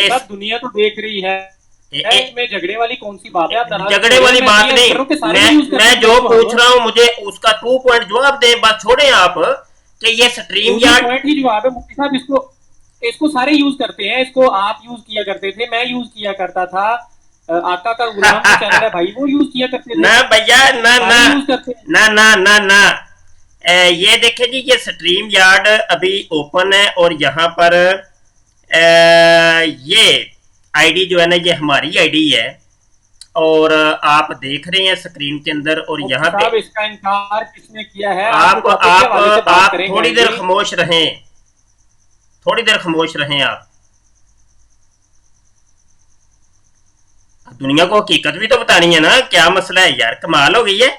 सब दुनिया तो देख रही है। इसमें झगड़े वाली कौन सी बात है? आप झगड़े वाली बात नहीं, मैं जो पूछ रहा हूँ मुझे उसका 2 पॉइंट जवाब दे, बात छोड़े आप कि ये स्ट्रीम यार्ड। पॉइंट ही जवाब है मुफ्ती साहब। इसको इसको सारे यूज करते हैं। इसको आप यूज किया करते थे, मैं यूज किया करता था, आका का गुलाम का चैनल है भाई, वो यूज किया करते थे। ना भैया, ना ना यूज करते हैं। ना ना ना ना ये देखे जी, ये स्ट्रीम यार्ड अभी ओपन है और यहाँ पर ये आईडी जो है ना, ये हमारी आईडी है और आप देख रहे हैं स्क्रीन के अंदर। और यहाँ पे इसका इनकार किसने किया है? आप थोड़ी देर खामोश रहें, थोड़ी देर खामोश रहें। आप दुनिया को हकीकत भी तो बतानी है ना, क्या मसला है यार, कमाल हो गई है।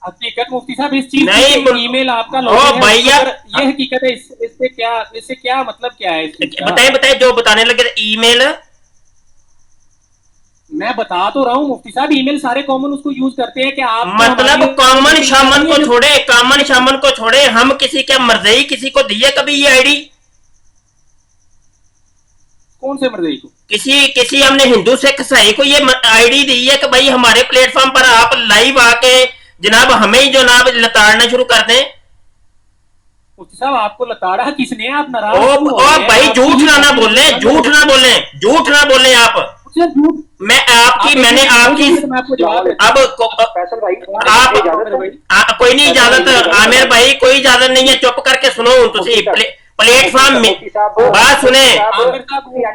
हकीकत मुफ्ती साहब इस चीज नहीं, ईमेल आपका ओ भैया, ये हकीकत है। इससे क्या मतलब क्या है? बताए बताए जो बताने लगे। ईमेल मैं बता तो रहा हूँ मुफ्ती साहब, ईमेल सारे कॉमन उसको यूज करते हैं कि आप मतलब कॉमन शामन को छोड़े, कॉमन शामन को छोड़े, हम किसी के मर्जी किसी को दिए कभी ये आईडी? कौन से मर्जी को? किसी हमने हिंदू सिख ईसाई को ये आईडी दी है कि भाई हमारे प्लेटफॉर्म पर आप लाइव आके जनाब हमें ही जनाब लताड़ना शुरू कर दें। मुफ्ती साहब आपको लताड़ा किसने? आप नाराज ओ भाई, झूठ ना बोले, झूठ ना बोले, झूठ ना बोले आप। मैं आपकी, मैंने आपकी, अब आप कोई नहीं इजाजत, आमिर भाई कोई इजाजत नहीं है, चुप करके सुनो। तुसी प्लेटफॉर्म में बात सुने,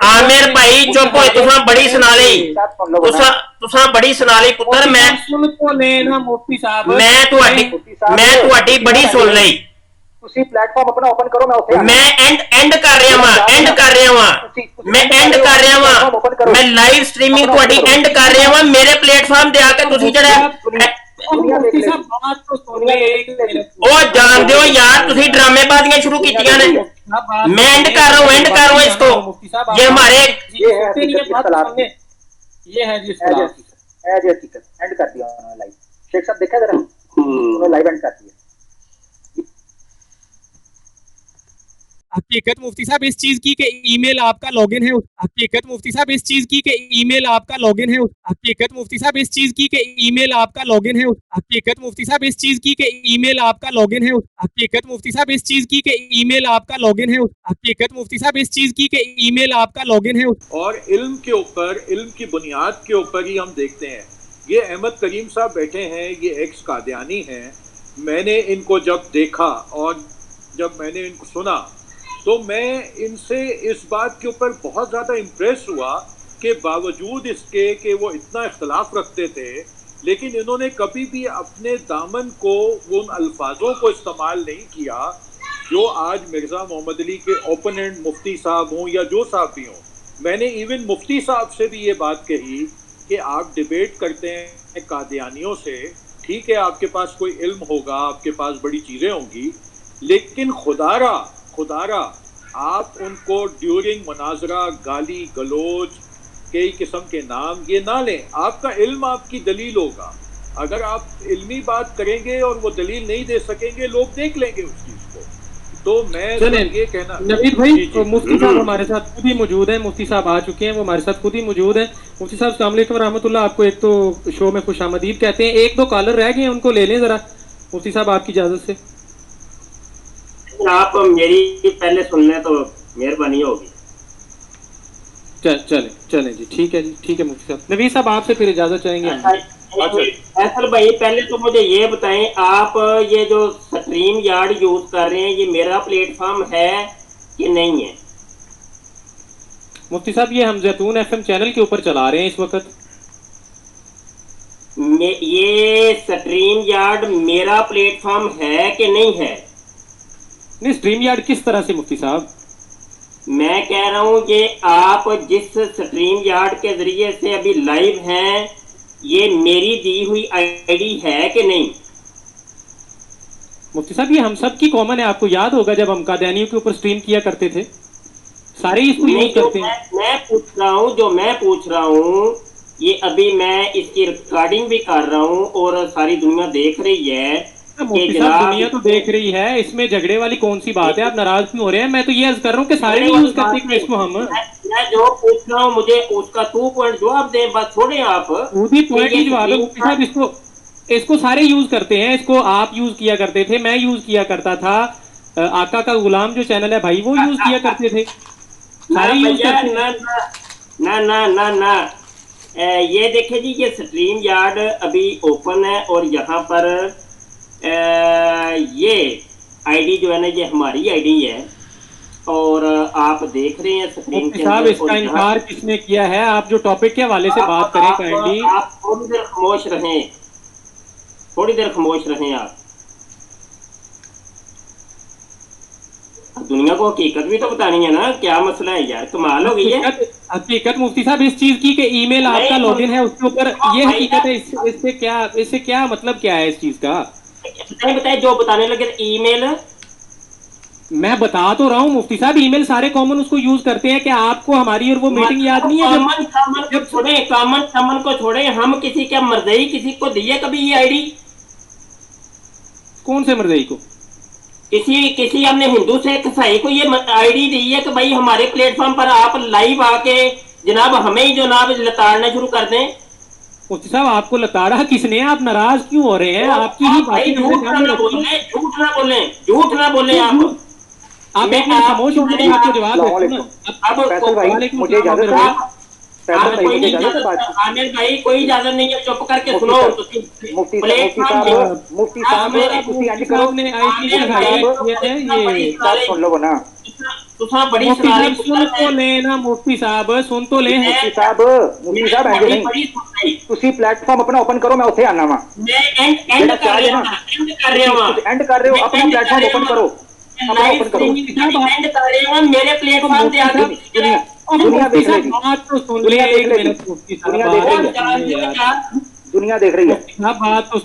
आमिर भाई चुप हो, तुसा बड़ी सुना ली, तुसा बड़ी सुना ली पुत्र। मैं तुहाडी बड़ी सुन ली। ਤੁਸੀਂ ਪਲੇਟਫਾਰਮ ਆਪਣਾ ਓਪਨ ਕਰੋ, ਮੈਂ ਉੱਥੇ ਮੈਂ ਐਂਡ ਕਰ ਰਿਹਾ ਵਾਂ, ਮੈਂ ਲਾਈਵ ਸਟ੍ਰੀਮਿੰਗ ਤੁਹਾਡੀ ਐਂਡ ਕਰ ਰਿਹਾ ਵਾਂ। ਮੇਰੇ ਪਲੇਟਫਾਰਮ ਤੇ ਆ ਕੇ ਤੁਸੀਂ ਜਿਹੜਾ ਉਹ ਜਾਣਦੇ ਹੋ ਯਾਰ, ਤੁਸੀਂ ਡਰਾਮੇਬਾਜ਼ੀਆਂ ਸ਼ੁਰੂ ਕੀਤੀਆਂ ਨੇ। मैं एंड कर रहा हूँ इसको। ये हमारे ये है जी एंड कर दिया लाइव। शेख साहब देखा जरा, उन्होंने लाइव एंड कर दिया। हकीकत मुफ्ती साहब इस चीज की कि ईमेल आपका लॉगिन है। हकीकत मुफ्ती साहब इस चीज की कि ईमेल आपका लॉगिन है। हकीकत मुफ्ती साहब इस चीज की कि ईमेल आपका लॉगिन है। हकीकत मुफ्ती साहब इस चीज की कि ईमेल आपका लॉगिन है। हकीकत मुफ्ती साहब इस चीज की कि ईमेल आपका लॉगिन है। हकीकत मुफ्ती साहब इस चीज की कि ईमेल आपका लॉगिन है। और इल्म के ऊपर, इल्म की बुनियाद के ऊपर ही हम देखते हैं। ये अहमद करीम साहब बैठे हैं, ये एक्स कादियानी हैं। मैंने इनको जब देखा और जब मैंने इनको सुना तो मैं इनसे इस बात के ऊपर बहुत ज़्यादा इम्प्रेस हुआ कि बावजूद इसके कि वो इतना इख्तलाफ रखते थे, लेकिन इन्होंने कभी भी अपने दामन को, उन अल्फाजों को इस्तेमाल नहीं किया जो आज मिर्ज़ा मोहम्मद अली के ओपोनेंट मुफ्ती साहब हों या जो साहब भी हों। मैंने इवन मुफ्ती साहब से भी ये बात कही कि आप डिबेट करते हैं कादियानियों से, ठीक है आपके पास कोई इल्म होगा, आपके पास बड़ी चीज़ें होंगी, लेकिन खुदारा आप उनको ड्यूरिंग मुनाजरा गाली गलोच कई किस्म के नाम ये ना लें। आपका इल्म आपकी दलील होगा। अगर आप इल्मी बात करेंगे और वो दलील नहीं दे सकेंगे, लोग देख लेंगे उस चीज़ को। तो मैं ये कहना, नवीद भाई मुफ्ती साहब हमारे साथ खुद ही मौजूद है, मुफ्ती साहब आ चुके हैं, वो हमारे साथ खुद ही मौजूद है। मुफ्ती साहब अस्सलाम वालेकुम रहमतुल्लाह। आपको एक तो शो में खुशामदीद कहते हैं। एक दो कॉलर रह गए हैं, उनको ले लें जरा मुफ्ती साहब आपकी इजाजत से। आप मेरी पहले सुन लें तो मेहरबानी होगी। चलें जी, ठीक है जी, ठीक है मुफ्ती साहब। नवीद साहब आपसे फिर इजाजत चाहेंगे। फैसल भाई पहले तो मुझे ये बताएं, आप ये जो स्ट्रीम यार्ड यूज कर रहे हैं ये मेरा प्लेटफॉर्म है कि नहीं है? मुफ्ती साहब ये हम जैतून एफएम चैनल के ऊपर चला रहे हैं इस वक्त। ये स्ट्रीम यार्ड मेरा प्लेटफॉर्म है कि नहीं है? नहीं, स्ट्रीम यार्ड किस तरह से मुफ्ती साहब? मैं कह रहा हूँ कि आप जिस स्ट्रीम यार्ड के जरिए से अभी लाइव हैं, ये मेरी दी हुई आईडी है कि नहीं? मुफ्ती साहब ये हम सब की कॉमन है। आपको याद होगा जब हम कादियानियों के ऊपर स्ट्रीम किया करते थे, सारे इसको यूज करते हैं। मैं पूछ रहा हूँ ये अभी मैं इसकी रिकॉर्डिंग भी कर रहा हूँ और सारी दुनिया देख रही है। मुफ्ती साहब दुनिया तो देख रही है, इसमें झगड़े वाली कौन सी बात है? आप नाराज क्यों हो रहे हैं? मैं तो ये अर्ज कर रहा हूँ कि सारे यूज करते हैं इसको हम। मैं जो पूछ रहा हूँ मुझे उसका 2 पॉइंट जवाब दे, बस छोड़े आप। खुद ही पॉइंट ही जवाब है मुफ्ती साहब। इसको सारे यूज करते हैं, इसको आप यूज किया करते थे, मैं यूज किया करता था, आका का गुलाम जो चैनल है भाई वो यूज किया करते थे, सारे यूज भैया करते हैं। ना ना ना ना ये देखे जी, ये स्ट्रीम यार्ड अभी ओपन है और यहाँ पर ये आईडी जो है ना ये हमारी आईडी है और आप देख रहे हैं स्क्रीन मुफ्ती के साहब अंदर। इसका इनकार किसने किया है? आप जो टॉपिक के हवाले से बात करें काइंडली। आप थोड़ी देर खामोश रहें, थोड़ी देर खामोश रहें आप। दुनिया को हकीकत भी तो बतानी है ना, क्या मसला है यार, कमाल हो गई है। हकीकत मुफ्ती साहब इस चीज की कि ईमेल आपका लॉगिन है उसके ऊपर, ये हकीकत है। इससे क्या मतलब क्या है इस चीज का? बताए जो बताने लगे ईमेल। मैं बता तो रहा हूँ मुफ्ती साहब, ईमेल सारे कॉमन उसको यूज करते हैं। क्या आपको हमारी और वो मीटिंग याद नहीं है? कॉमन को छोड़े, हम किसी क्या मर्जी किसी को दिए कभी ये आईडी? कौन से मर्जी को? किसी हमने हिंदू से ईसाई को ये आईडी दी है कि भाई हमारे प्लेटफॉर्म पर आप लाइव आके जनाब हमें ही जनाब लताड़ना शुरू कर दें। मुफ्ती साहब आपको लताड़ा किसने? आप नाराज क्यों हो रहे हैं? आपकी ही बातें। झूठ ना बोले आप एक मिनट खामोश हो गए, आपको जवाब देता हूं। फैसल भाई मुझे इजाजत है, फैसल भाई मुझे इजाजत है बात। आमिर भाई कोई इजाजत नहीं है, चुप करके सुनो। मुफ्ती साहब ਤੁਸੀਂ ਇੰਜ ਕਰੋ, ने आईटी लगाई है ये बात सुन लो ना। बड़ी सुन तो ले ना मुफ्ती साहब, सुन तो ले। मुफ्ती साहब ਇੰਜ ਨਹੀਂ, ਤੁਸੀਂ ਪਲੇਟਫਾਰਮ ਆਪਣਾ ਓਪਨ ਕਰੋ, ਮੈਂ ਉੱਥੇ ਆਣਾ ਵਾ। मैं एंड कर रहा हूं, एंड कर रहे हो, अपना प्लेटफॉर्म ओपन करो, अपना ओपन करो। एंड कर रहे हो मेरे प्लेटफॉर्म पे आके। दुनिया देख रही है, बात तो सुन ले, दुनिया देख रही है, दुनिया देख रही है, बात तो